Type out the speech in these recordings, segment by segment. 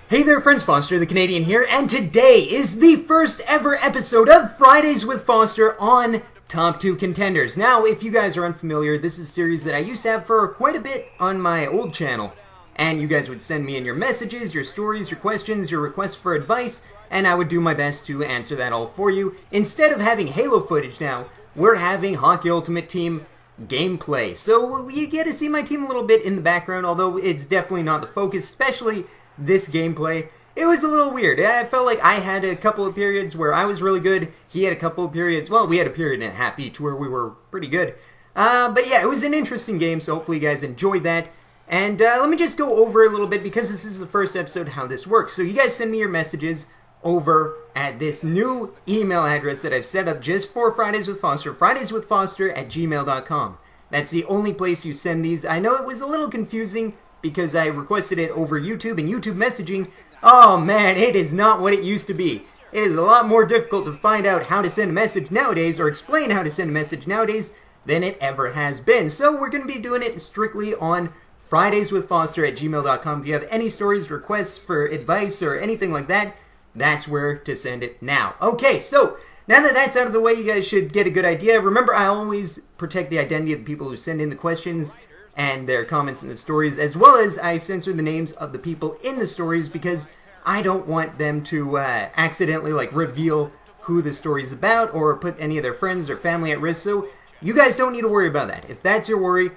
Hey there friends, Foster the Canadian here, and today is the first ever episode of Fridays with Foster on Top 2 Contenders. Now, if you guys are unfamiliar, this is a series that I used to have for quite a bit on my old channel, and you guys would send me in your messages, your stories, your questions, your requests for advice, and I would do my best to answer that all for you. Instead of having Halo footage now, we're having Hockey Ultimate Team gameplay. So you get to see my team a little bit in the background, although it's definitely not the focus, especially this gameplay. It was a little weird. I felt like I had a couple of periods where I was really good. He had a couple of periods, well, we had a period and a half each where we were pretty good. But yeah, it was an interesting game, so hopefully you guys enjoyed that. And let me just go over a little bit, because this is the first episode, how this works. So you guys send me your messages over at this new email address that I've set up just for Fridays with Foster, fridayswithfoster@gmail.com. That's the only place you send these. I know it was a little confusing because I requested it over YouTube, and YouTube messaging, oh man, it is not what it used to be. It is a lot more difficult to find out how to send a message nowadays, or explain how to send a message nowadays, than it ever has been. So we're going to be doing it strictly on fridayswithfoster@gmail.com. If you have any stories, requests for advice, or anything like that, that's where to send it now. Okay, so now that that's out of the way, you guys should get a good idea. Remember, I always protect the identity of the people who send in the questions and their comments in the stories, as well as I censor the names of the people in the stories, because I don't want them to accidentally reveal who the story's about or put any of their friends or family at risk. So you guys don't need to worry about that. If that's your worry,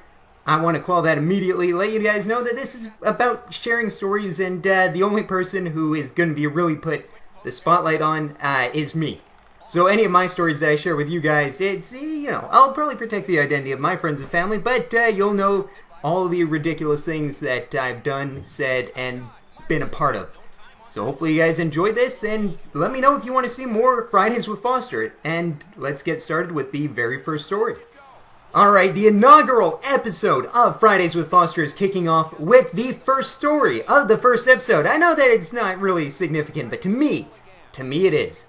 I want to quell that immediately, let you guys know that this is about sharing stories, and the only person who is going to be really put the spotlight on is me. So any of my stories that I share with you guys, it's, I'll probably protect the identity of my friends and family, but you'll know all the ridiculous things that I've done, said, and been a part of. So hopefully you guys enjoyed this, and let me know if you want to see more Fridays with Foster. And let's get started with the very first story. Alright, the inaugural episode of Fridays with Foster is kicking off with the first story of the first episode. I know that it's not really significant, but to me it is.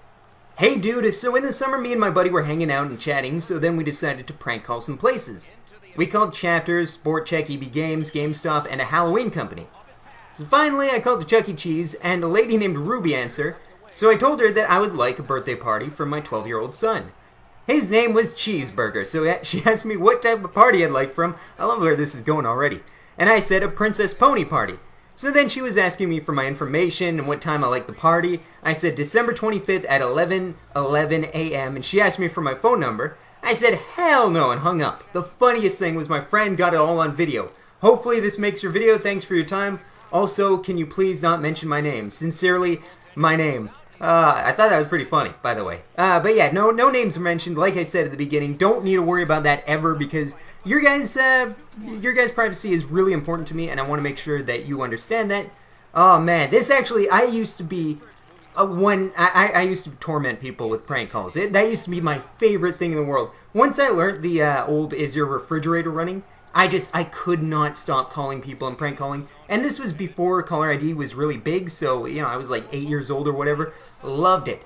Hey dude, so in the summer me and my buddy were hanging out and chatting, so then we decided to prank call some places. We called Chapters, Sport Check, EB Games, GameStop, and a Halloween company. So finally I called the Chuck E. Cheese, and a lady named Ruby answered, so I told her that I would like a birthday party for my 12-year-old son. His name was Cheeseburger, so she asked me what type of party I'd like for him. I love where this is going already. And I said a Princess Pony party. So then she was asking me for my information and what time I like the party. I said December 25th at 11:11 a.m. and she asked me for my phone number. I said hell no and hung up. The funniest thing was my friend got it all on video. Hopefully this makes your video. Thanks for your time. Also, can you please not mention my name? Sincerely, my name. I thought that was pretty funny, by the way. But yeah, no names are mentioned. Like I said at the beginning, don't need to worry about that ever, because your guys' privacy is really important to me, and I want to make sure that you understand that. Oh man, this actually, I used to be I used to torment people with prank calls. That used to be my favorite thing in the world. Once I learned the old "is your refrigerator running?", I could not stop calling people and prank calling. And this was before caller ID was really big, so, I was like 8 years old or whatever. Loved it.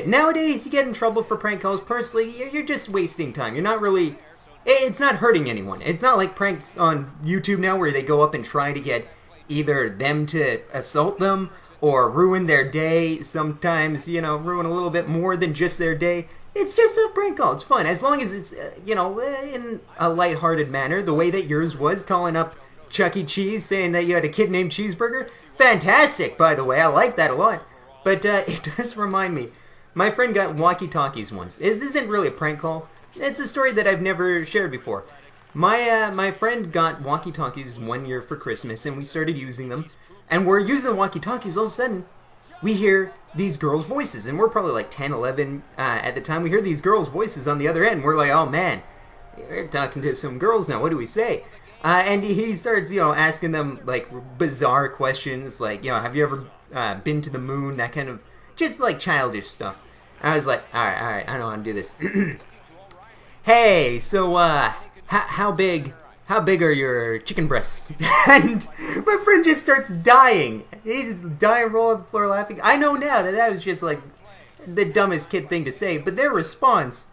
Nowadays, you get in trouble for prank calls. Personally, you're just wasting time. You're not really, it's not hurting anyone. It's not like pranks on YouTube now where they go up and try to get either them to assault them or ruin their day. Sometimes, ruin a little bit more than just their day. It's just a prank call. It's fun. As long as it's, in a lighthearted manner, the way that yours was, calling up Chuck E. Cheese saying that you had a kid named Cheeseburger. Fantastic, by the way. I like that a lot. But it does remind me, my friend got walkie-talkies once. This isn't really a prank call. It's a story that I've never shared before. My friend got walkie-talkies one year for Christmas, and we started using them. And we're using the walkie-talkies, all of a sudden, we hear these girls' voices. And we're probably like 10, 11 at the time. We hear these girls' voices on the other end. We're like, oh man, we're talking to some girls now. What do we say? And he starts, asking them, bizarre questions, have you ever been to the moon? That kind of, just, childish stuff. And I was like, alright, I know how to do this. Hey, so, how big are your chicken breasts? And my friend just starts dying. He just dying, roll on the floor laughing. I know now that was just, the dumbest kid thing to say, but their response,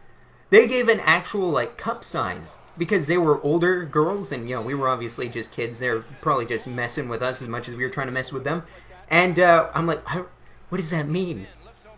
they gave an actual, cup size. Because they were older girls, and, we were obviously just kids. They were probably just messing with us as much as we were trying to mess with them. And I'm like, what does that mean?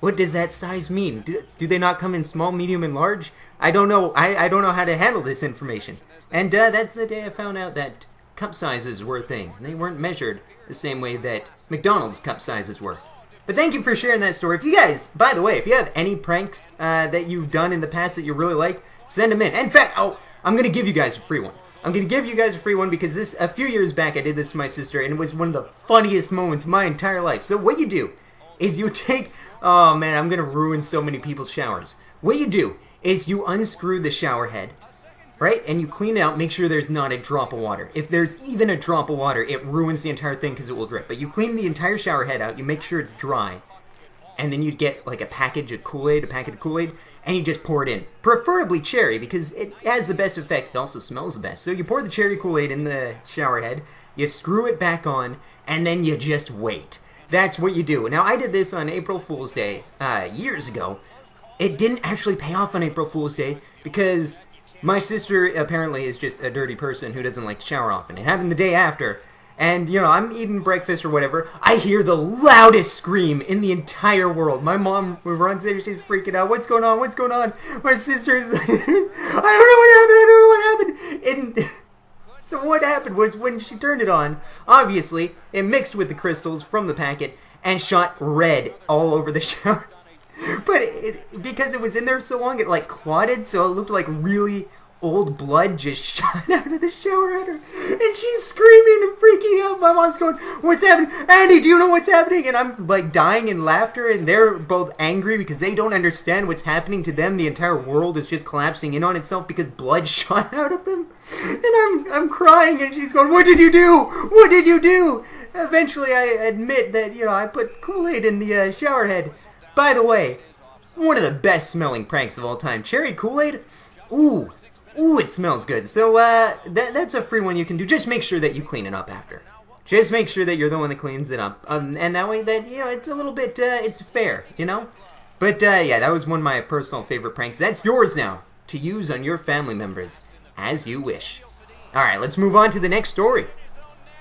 What does that size mean? Do they not come in small, medium, and large? I don't know. I don't know how to handle this information. And that's the day I found out that cup sizes were a thing. They weren't measured the same way that McDonald's cup sizes were. But thank you for sharing that story. If you guys, by the way, if you have any pranks that you've done in the past that you really like, send them in. In fact, I'm going to give you guys a free one. I'm going to give you guys a free one because a few years back I did this to my sister and it was one of the funniest moments of my entire life. So what you do is you take, oh man, I'm going to ruin so many people's showers. What you do is you unscrew the shower head, right? And you clean it out, make sure there's not a drop of water. If there's even a drop of water, it ruins the entire thing because it will drip. But you clean the entire shower head out, you make sure it's dry, and then you get like a packet of Kool-Aid, and you just pour it in. Preferably cherry because it has the best effect. It also smells the best. So you pour the cherry Kool-Aid in the shower head, you screw it back on, and then you just wait. That's what you do. Now, I did this on April Fool's Day years ago. It didn't actually pay off on April Fool's Day because my sister apparently is just a dirty person who doesn't like to shower often. It happened the day after. And, you know, I'm eating breakfast or whatever. I hear the loudest scream in the entire world. My mom runs in, she's freaking out. What's going on? What's going on? My sister is like, I don't know what happened. And so what happened was when she turned it on, obviously, it mixed with the crystals from the packet and shot red all over the shower. But because it was in there so long, it like clotted, so it looked like really old blood just shot out of the shower at her. And she's screaming and freaking out. My mom's going, what's happening? Andy, do you know what's happening? And I'm like dying in laughter, and they're both angry because they don't understand what's happening to them. The entire world is just collapsing in on itself because blood shot out of them. And I'm crying, and she's going, what did you do? What did you do? Eventually I admit that, you know, I put Kool-Aid in the shower head. By the way, one of the best smelling pranks of all time. Cherry Kool-Aid? Ooh, it smells good. So that's a free one you can do. Just make sure that you clean it up after. Just make sure that you're the one that cleans it up. And that way that, you know, it's a little bit, it's fair, you know? But yeah, that was one of my personal favorite pranks. That's yours now to use on your family members as you wish. Alright, let's move on to the next story.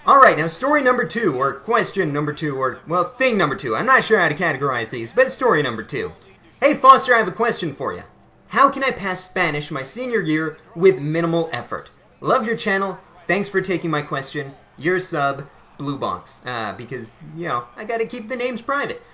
Alright, now story number 2, or question number 2, or, well, thing number 2. I'm not sure how to categorize these, but story number 2. Hey Foster, I have a question for you. How can I pass Spanish my senior year with minimal effort? Love your channel. Thanks for taking my question. Your sub, Blue Box. Because, you know, I gotta keep the names private.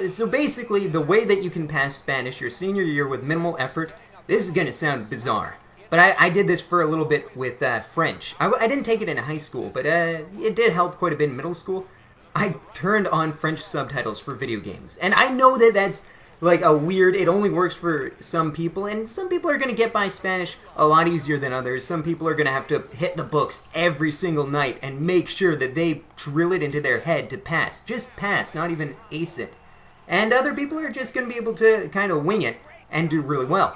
So basically, the way that you can pass Spanish your senior year with minimal effort, this is gonna sound bizarre. But I did this for a little bit with French. I didn't take it in high school, but it did help quite a bit in middle school. I turned on French subtitles for video games. And I know that that's like a weird, it only works for some people, and some people are going to get by Spanish a lot easier than others. Some people are going to have to hit the books every single night and make sure that they drill it into their head to pass. Just pass, not even ace it. And other people are just going to be able to kind of wing it and do really well.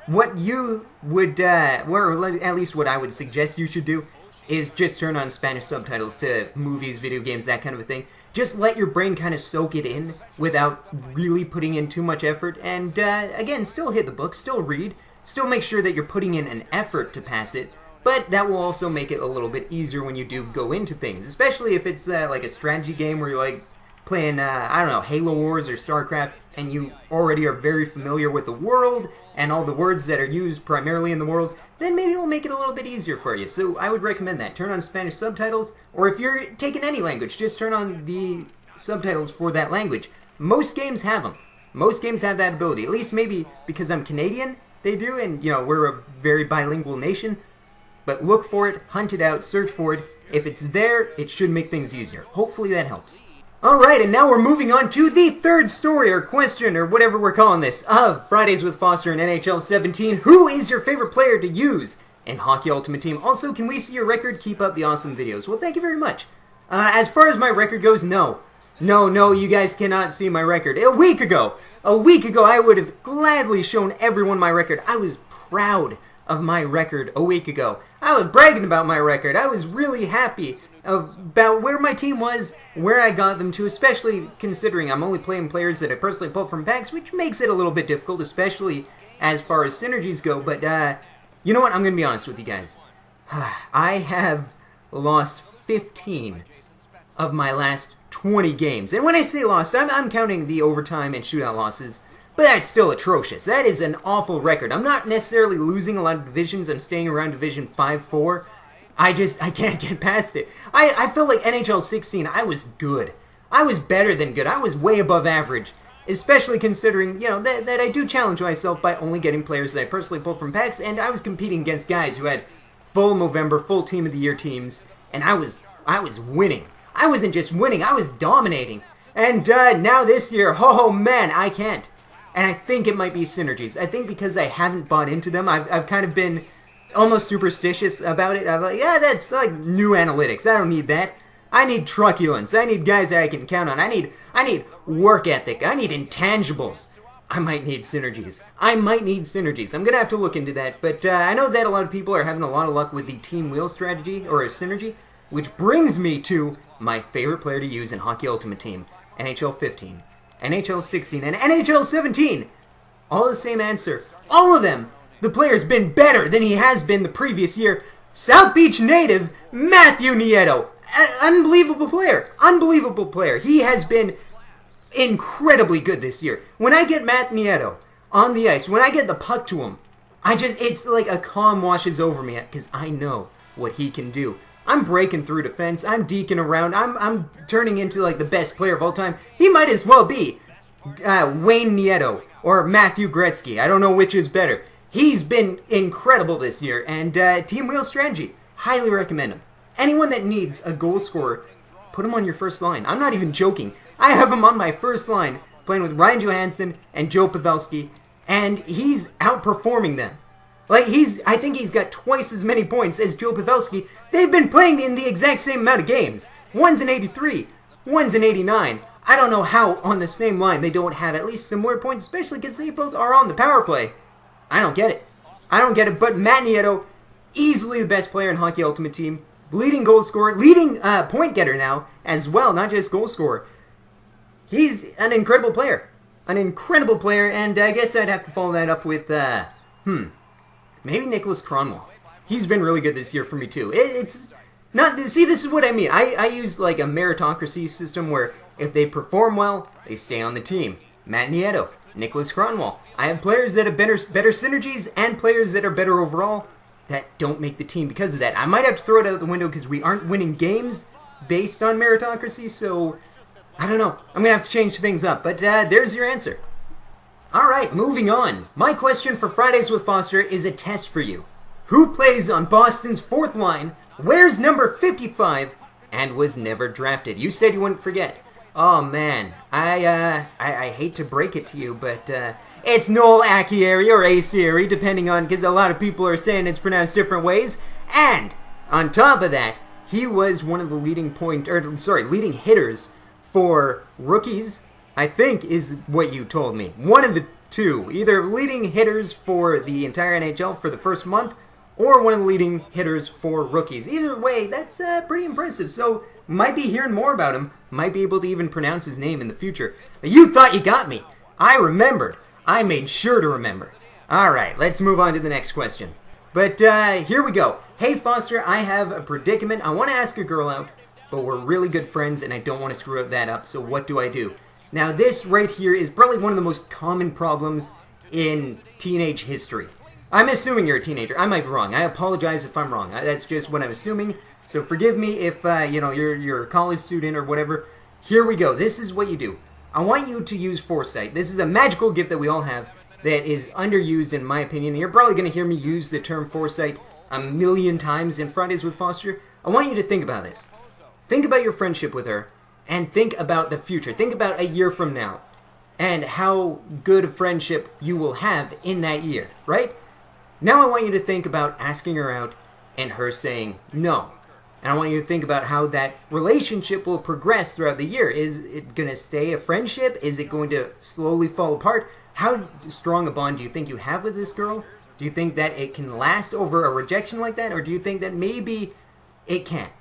What you would, or at least what I would suggest you should do, is just turn on Spanish subtitles to movies, video games, that kind of a thing. Just let your brain kind of soak it in without really putting in too much effort. And again, still hit the book, still read, still make sure that you're putting in an effort to pass it. But that will also make it a little bit easier when you do go into things, especially if it's like a strategy game where you're like playing, I don't know, Halo Wars or StarCraft, and you already are very familiar with the world and all the words that are used primarily in the world, then maybe it'll make it a little bit easier for you. So I would recommend that. Turn on Spanish subtitles, or if you're taking any language, just turn on the subtitles for that language. Most games have them. Most games have that ability. At least maybe because I'm Canadian, they do, and you know, we're a very bilingual nation. But look for it, hunt it out, search for it. If it's there, it should make things easier. Hopefully that helps. Alright, and now we're moving on to the third story, or question, or whatever we're calling this, of Fridays with Foster in NHL 17. Who is your favorite player to use in Hockey Ultimate Team? Also, can we see your record? Keep up the awesome videos. Well, thank you very much. As far as my record goes, no. No, you guys cannot see my record. A week ago, I would have gladly shown everyone my record. I was proud of my record a week ago. I was bragging about my record. I was really happy about where my team was, where I got them to, especially considering I'm only playing players that I personally pulled from packs, which makes it a little bit difficult, especially as far as synergies go. But you know what? I'm going to be honest with you guys. I have lost 15 of my last 20 games. And when I say lost, I'm counting the overtime and shootout losses, but that's still atrocious. That is an awful record. I'm not necessarily losing a lot of divisions. I'm staying around Division 5-4. I can't get past it. I feel like NHL 16, I was good. I was better than good. I was way above average. Especially considering, that I do challenge myself by only getting players that I personally pull from packs, and I was competing against guys who had full November, full Team of the Year teams, and I was winning. I wasn't just winning, I was dominating. And now this year, oh man, I can't. And I think it might be synergies. I think because I haven't bought into them, I've kind of been almost superstitious about it. I'm like, yeah, that's like new analytics. I don't need that. I need truculence. I need guys that I can count on. I need work ethic. I need intangibles. I might need synergies. I'm going to have to look into that. But I know that a lot of people are having a lot of luck with the team wheel strategy, or synergy, which brings me to my favorite player to use in Hockey Ultimate Team, NHL 15, NHL 16, and NHL 17. All the same answer. All of them. The player's been better than he has been the previous year. South Beach native Matthew Nieto. Unbelievable player. He has been incredibly good this year. When I get Matt Nieto on the ice, when I get the puck to him, it's like a calm washes over me because I know what he can do. I'm breaking through defense. I'm deking around. I'm turning into like the best player of all time. He might as well be Wayne Nieto or Matthew Gretzky. I don't know which is better. He's been incredible this year, and Team Wheel Strategy, highly recommend him. Anyone that needs a goal scorer, put him on your first line. I'm not even joking. I have him on my first line, playing with Ryan Johansson and Joe Pavelski, and he's outperforming them. I think he's got twice as many points as Joe Pavelski. They've been playing in the exact same amount of games. One's in 83, one's in 89. I don't know how on the same line they don't have at least similar points, especially because they both are on the power play. I don't get it, but Matt Nieto, easily the best player in Hockey Ultimate Team. Leading goal scorer, leading point getter now as well, not just goal scorer. He's an incredible player. And I guess I'd have to follow that up with, maybe Nicholas Cronwall. He's been really good this year for me too. It's not, see, this is what I mean. I use like a meritocracy system where if they perform well, they stay on the team. Matt Nieto, Nicholas Cronwall. I have players that have better synergies and players that are better overall that don't make the team because of that. I might have to throw it out the window because we aren't winning games based on meritocracy, so I don't know. I'm going to have to change things up, but there's your answer. Alright, moving on. My question for Fridays with Foster is a test for you. Who plays on Boston's fourth line, wears number 55, and was never drafted? You said you wouldn't forget. Oh man, I hate to break it to you, but it's Noel Acciari or Acciari, depending on, because a lot of people are saying it's pronounced different ways. And on top of that, he was one of the leading hitters for rookies, I think is what you told me. One of the two, either leading hitters for the entire NHL for the first month, or one of the leading hitters for rookies. Either way, that's pretty impressive. So, might be hearing more about him. Might be able to even pronounce his name in the future. You thought you got me. I remembered. I made sure to remember. Alright, let's move on to the next question. But here we go. Hey Foster, I have a predicament. I want to ask a girl out, but we're really good friends and I don't want to screw that up, so what do I do? Now this right here is probably one of the most common problems in teenage history. I'm assuming you're a teenager. I might be wrong. I apologize if I'm wrong. That's just what I'm assuming. So forgive me if you're a college student or whatever. Here we go. This is what you do. I want you to use foresight. This is a magical gift that we all have that is underused in my opinion. And you're probably going to hear me use the term foresight a million times in Fridays with Foster. I want you to think about this. Think about your friendship with her and think about the future. Think about a year from now and how good a friendship you will have in that year, right? Now I want you to think about asking her out and her saying no. And I want you to think about how that relationship will progress throughout the year. Is it going to stay a friendship? Is it going to slowly fall apart? How strong a bond do you think you have with this girl? Do you think that it can last over a rejection like that? Or do you think that maybe it can't?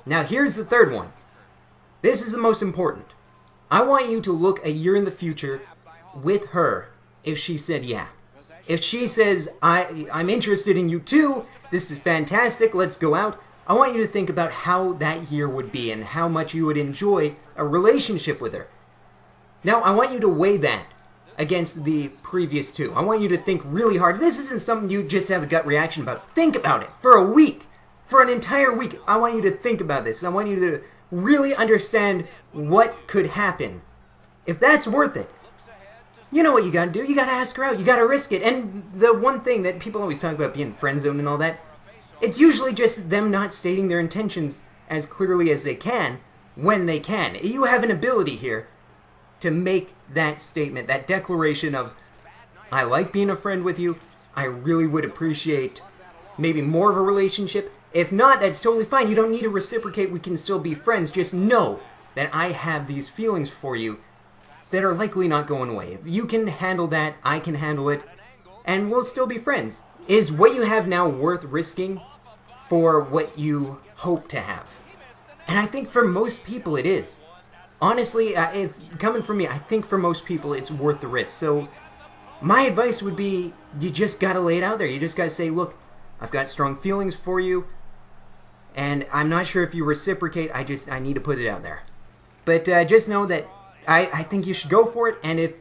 Now here's the third one. This is the most important. I want you to look a year in the future with her if she said yeah. If she says, I'm interested in you too, this is fantastic, let's go out. I want you to think about how that year would be and how much you would enjoy a relationship with her. Now, I want you to weigh that against the previous two. I want you to think really hard. This isn't something you just have a gut reaction about. Think about it for a week, for an entire week. I want you to think about this. I want you to really understand what could happen. If that's worth it, you know what you gotta do. You gotta ask her out. You gotta risk it. And the one thing that people always talk about being friend zoned and all that, it's usually just them not stating their intentions as clearly as they can when they can. You have an ability here to make that statement, that declaration of, I like being a friend with you. I really would appreciate maybe more of a relationship. If not, that's totally fine. You don't need to reciprocate. We can still be friends. Just know that I have these feelings for you that are likely not going away. If you can handle that, I can handle it, and we'll still be friends. Is what you have now worth risking for what you hope to have? And I think for most people it is. Honestly, if coming from me, I think for most people it's worth the risk. So my advice would be, you just gotta lay it out there. You just gotta say, look, I've got strong feelings for you, and I'm not sure if you reciprocate. I need to put it out there. But just know that I think you should go for it, and if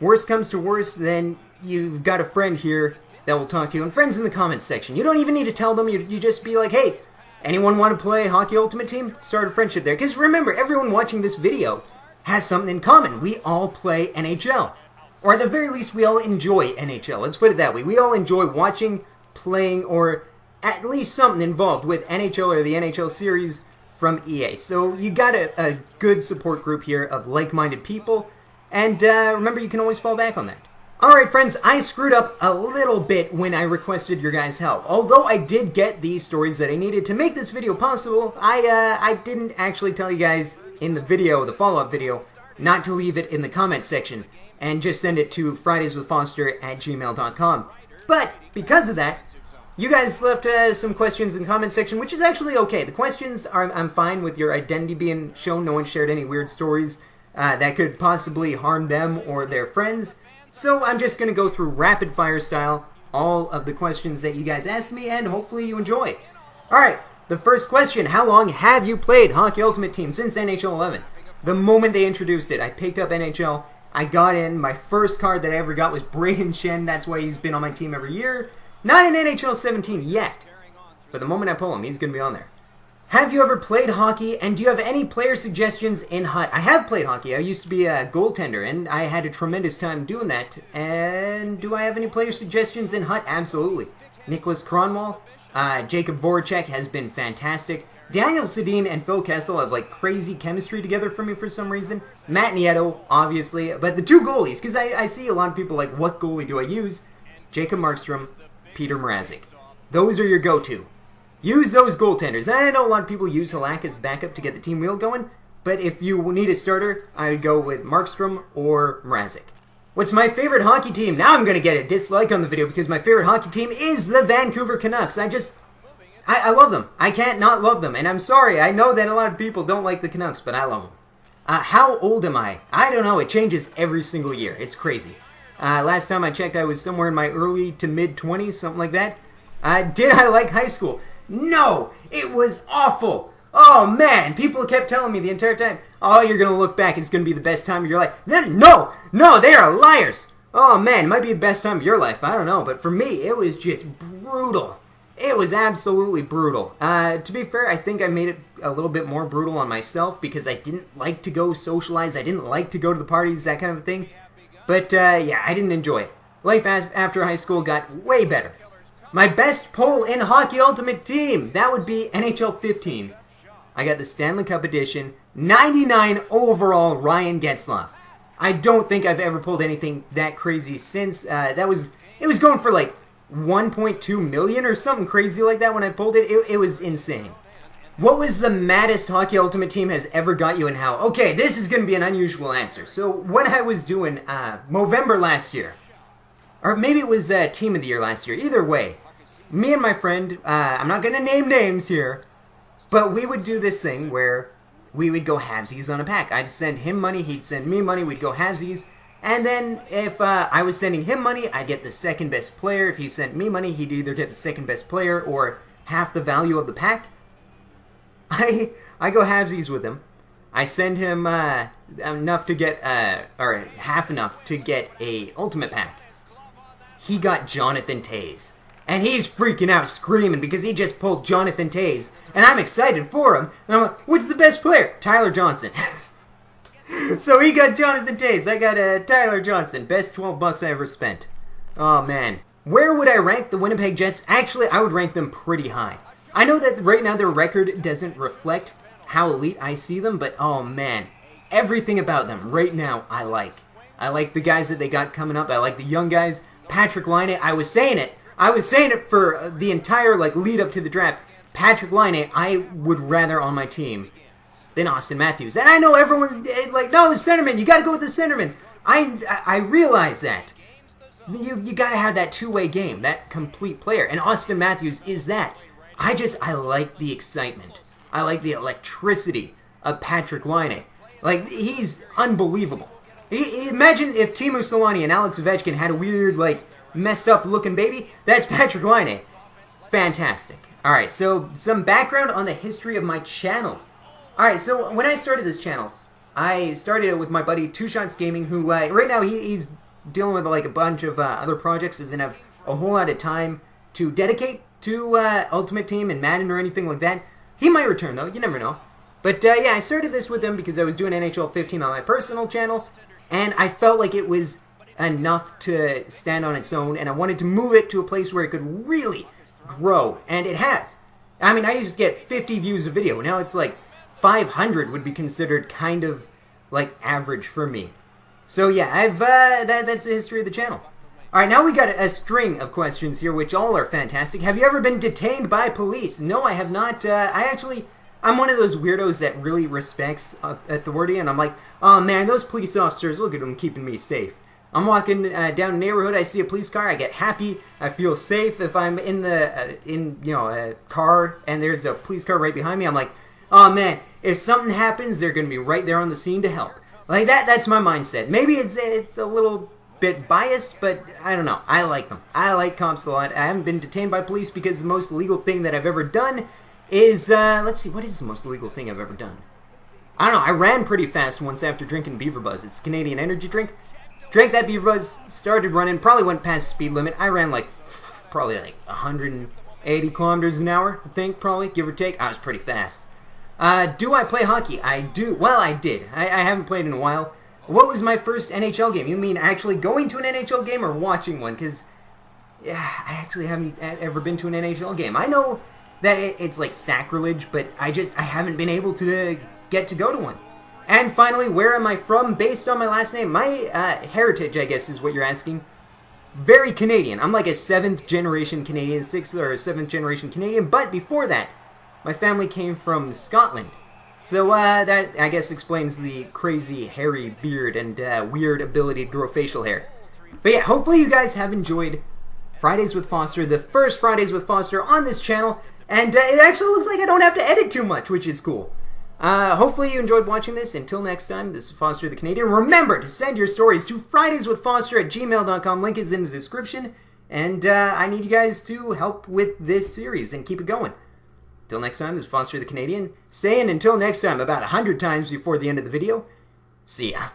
worst comes to worst, then you've got a friend here that will talk to you. And friends in the comments section. You don't even need to tell them. You just be like, hey, anyone want to play Hockey Ultimate Team? Start a friendship there. Because remember, everyone watching this video has something in common. We all play NHL. Or at the very least, we all enjoy NHL. Let's put it that way. We all enjoy watching, playing, or at least something involved with NHL or the NHL series from EA. So you got a good support group here of like-minded people. And remember, you can always fall back on that. Alright friends, I screwed up a little bit when I requested your guys' help. Although I did get the stories that I needed to make this video possible, I didn't actually tell you guys in the video, the follow-up video, not to leave it in the comments section and just send it to fridayswithfoster@gmail.com. But because of that, you guys left some questions in the comment section, which is actually okay. The questions are, I'm fine with your identity being shown. No one shared any weird stories that could possibly harm them or their friends. So I'm just going to go through rapid fire style all of the questions that you guys asked me, and hopefully you enjoy. Alright, the first question, how long have you played Hockey Ultimate Team? Since NHL 11. The moment they introduced it, I picked up NHL, I got in, my first card that I ever got was Braden Shen, that's why he's been on my team every year. Not in NHL 17 yet, but the moment I pull him, he's going to be on there. Have you ever played hockey, and do you have any player suggestions in HUT? I have played hockey. I used to be a goaltender, and I had a tremendous time doing that. And do I have any player suggestions in HUT? Absolutely. Nicholas Kronwall, Jacob Voracek has been fantastic. Daniel Sedin and Phil Kessel have like crazy chemistry together for me for some reason. Matt Nieto, obviously, but the two goalies, because I see a lot of people like, what goalie do I use? Jacob Markstrom, Peter Mrazek. Those are your go-to. Use those goaltenders. And I know a lot of people use Halak as backup to get the team wheel going, but if you need a starter, I would go with Markstrom or Mrazek. What's my favorite hockey team? Now I'm going to get a dislike on the video because my favorite hockey team is the Vancouver Canucks. I love them. I can't not love them, and I'm sorry. I know that a lot of people don't like the Canucks, but I love them. How old am I? I don't know. It changes every single year. It's crazy. Last time I checked, I was somewhere in my early to mid-20s, something like that. Did I like high school? No! It was awful! Oh, man! People kept telling me the entire time, oh, you're going to look back, it's going to be the best time of your life. Then, no! No, they are liars! Oh, man, it might be the best time of your life. I don't know, but for me, it was just brutal. It was absolutely brutal. To be fair, I think I made it a little bit more brutal on myself because I didn't like to go socialize. I didn't like to go to the parties, that kind of thing. But, yeah, I didn't enjoy it. Life after high school got way better. My best pull in Hockey Ultimate Team, that would be NHL 15. I got the Stanley Cup Edition, 99 overall Ryan Getzlaf. I don't think I've ever pulled anything that crazy since. It was going for like 1.2 million or something crazy like that when I pulled it. It was insane. What was the maddest Hockey Ultimate Team has ever got you and how? Okay, this is going to be an unusual answer. So what I was doing Movember last year, or maybe it was Team of the Year last year. Either way, me and my friend, I'm not going to name names here, but we would do this thing where we would go halvesies on a pack. I'd send him money, he'd send me money, we'd go halvesies. And then if I was sending him money, I'd get the second best player. If he sent me money, he'd either get the second best player or half the value of the pack, I go halvesies with him. I send him enough to get, or half enough to get a ultimate pack. He got Jonathan Toews. And he's freaking out, screaming, because he just pulled Jonathan Toews. And I'm excited for him. And I'm like, what's the best player? Tyler Johnson. So he got Jonathan Toews. I got Tyler Johnson. Best 12 bucks I ever spent. Oh, man. Where would I rank the Winnipeg Jets? Actually, I would rank them pretty high. I know that right now their record doesn't reflect how elite I see them, but oh, man. Everything about them right now I like. I like the guys that they got coming up. I like the young guys. Patrick Laine, I was saying it for the entire lead up to the draft. Patrick Laine, I would rather on my team than Austin Matthews. And I know everyone no, centerman, you got to go with the centerman. I realize that. You got to have that two-way game, that complete player. And Austin Matthews is that. I like the excitement. I like the electricity of Patrick Laine. He's unbelievable. Imagine if Teemu Selanne and Alex Ovechkin had a weird, messed up looking baby. That's Patrick Laine. Fantastic. Alright, so some background on the history of my channel. Alright, so when I started this channel, I started it with my buddy Two Shots Gaming, who right now he's dealing with a bunch of other projects, doesn't have a whole lot of time to dedicate to Ultimate Team and Madden or anything like that. He might return though, you never know. But yeah, I started this with him because I was doing NHL 15 on my personal channel, and I felt like it was enough to stand on its own, and I wanted to move it to a place where it could really grow, and it has. I mean, I used to get 50 views a video. Now it's 500 would be considered kind of average for me. So yeah, that's the history of the channel. Alright, now we got a string of questions here, which all are fantastic. Have you ever been detained by police? No, I have not. I'm one of those weirdos that really respects authority, and I'm like, oh man, those police officers, look at them keeping me safe. I'm walking down a neighborhood, I see a police car, I get happy, I feel safe. If I'm in a car and there's a police car right behind me, I'm like, oh man, if something happens, they're going to be right there on the scene to help. That's my mindset. Maybe it's a little bit biased, but I don't know. I like them. I like cops a lot. I haven't been detained by police because the most illegal thing that I've ever done is, let's see, what is the most illegal thing I've ever done? I don't know, I ran pretty fast once after drinking Beaver Buzz. It's a Canadian energy drink. Drank that Beaver Buzz, started running, probably went past speed limit. I ran probably 180 kilometers an hour, I think, probably, give or take. I was pretty fast. Do I play hockey? I do. Well, I did. I haven't played in a while. What was my first NHL game? You mean actually going to an NHL game or watching one? Because, yeah, I actually haven't ever been to an NHL game. I know that it's sacrilege, but I haven't been able to get to go to one. And finally, where am I from? Based on my last name, my heritage, I guess, is what you're asking. Very Canadian. I'm like a 7th generation Canadian, 6th or 7th generation Canadian, but before that, my family came from Scotland. So that, I guess, explains the crazy hairy beard and weird ability to grow facial hair. But yeah, hopefully you guys have enjoyed Fridays with Foster, the first Fridays with Foster on this channel, and it actually looks like I don't have to edit too much, which is cool. Hopefully you enjoyed watching this. Until next time, this is Foster the Canadian. Remember to send your stories to fridayswithfoster@gmail.com. Link is in the description. And I need you guys to help with this series and keep it going. Till next time, this is Foster the Canadian, saying until next time about 100 times before the end of the video. See ya.